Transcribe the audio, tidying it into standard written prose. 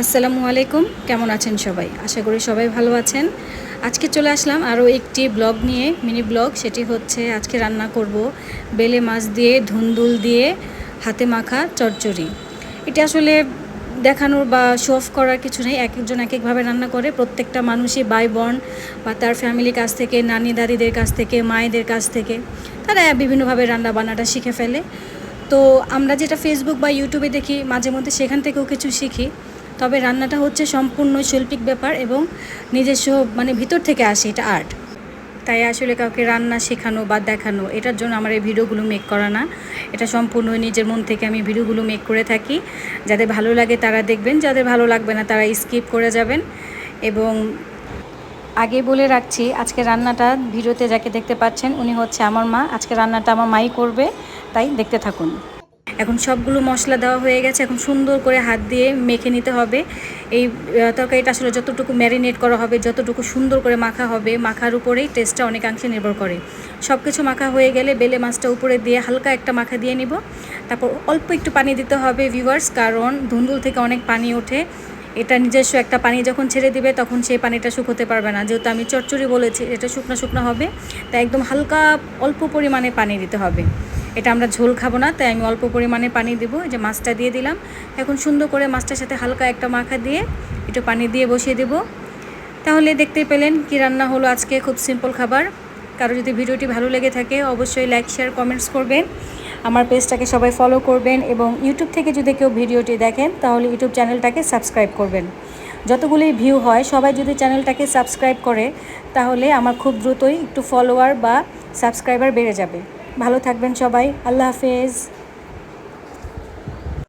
আসসালামু আলাইকুম, কেমন আছেন সবাই? আশা করি সবাই ভালো আছেন। আজকে চলে আসলাম আরও একটি ব্লগ নিয়ে, মিনি ব্লগ। সেটি হচ্ছে আজকে রান্না করব বেলে মাছ দিয়ে ধুন্দুল দিয়ে হাতে মাখা চচ্চড়ি। এটা আসলে দেখানোর বা শো অফ করার কিছু নেই, এক একজন এক একভাবে রান্না করে। প্রত্যেকটা মানুষই ভাই বোন বা তার ফ্যামিলির কাছ থেকে, নানি দাদিদের কাছ থেকে, মায়েদের কাছ থেকে তারা বিভিন্নভাবে রান্না বান্নাটা শিখে ফেলে। তো আমরা যেটা ফেসবুক বা ইউটিউবে দেখি মাঝে মধ্যে, সেখান থেকেও কিছু শিখি। তবে রান্নাটা হচ্ছে সম্পূর্ণ শৈল্পিক ব্যাপার এবং নিজস্ব ভিতর থেকে আসে, এটা আর্ট। তাই আসলে কাউকে রান্না শেখানো বা দেখানো, এটার জন্য আমার এই ভিডিওগুলো মেক করা না। এটা সম্পূর্ণ নিজের মন থেকে আমি ভিডিওগুলো মেক করে থাকি। যাদের ভালো লাগে তারা দেখবেন, যাদের ভালো লাগবে না তারা স্কিপ করে যাবেন। এবং আগে বলে রাখছি, আজকে রান্নাটা ভিডিওতে যাকে দেখতে পাচ্ছেন উনি হচ্ছে আমার মা। আজকে রান্নাটা আমার মাই করবে, তাই দেখতে থাকুন। এখন সবগুলো মশলা দেওয়া হয়ে গেছে, এখন সুন্দর করে হাত দিয়ে মেখে নিতে হবে। এই তরকারিটা আসলে যতটুকু ম্যারিনেট করা হবে, যতটুকু সুন্দর করে মাখা হবে, মাখার উপরেই টেস্টটা অনেকাংশে নির্ভর করে। সব কিছু মাখা হয়ে গেলে বেলে মাছটা উপরে দিয়ে হালকা একটা মাখা দিয়ে নিব। তারপর অল্প একটু পানি দিতে হবে ভিউয়ার্স, কারণ ধুন্দুল থেকে অনেক পানি ওঠে। এটা নিজস্ব একটা পানি যখন ছেড়ে দিবে তখন সেই পানিটা শুকোতে পারবে না। যেহেতু আমি চচ্চড়ি বলেছি, এটা শুকনো শুকনো হবে, তাই একদম হালকা অল্প পরিমাণে পানি দিতে হবে। এটা আমরা ঝোল খাবো না, তাই আমি অল্প পরিমাণে পানি দেবো। যে মাছটা দিয়ে দিলাম, এখন সুন্দর করে মাছটার সাথে হালকা একটা মাখা দিয়ে একটু পানি দিয়ে বসিয়ে দেব। তাহলে দেখতেই পেলেন কি রান্না হলো আজকে, খুব সিম্পল খাবার। কারো যদি ভিডিওটি ভালো লেগে থাকে অবশ্যই লাইক, শেয়ার, কমেন্টস করবেন। আমার পেজটাকে সবাই ফলো করবেন এবং ইউটিউব থেকে যদি কেউ ভিডিওটি দেখেন তাহলে ইউটিউব চ্যানেলটাকে সাবস্ক্রাইব করবেন। যতগুলোই ভিউ হয় সবাই যদি চ্যানেলটাকে সাবস্ক্রাইব করে তাহলে আমার খুব দ্রুতই একটু ফলোয়ার বা সাবস্ক্রাইবার বেড়ে যাবে। ভালো থাকবেন সবাই, আল্লাহ হাফেজ।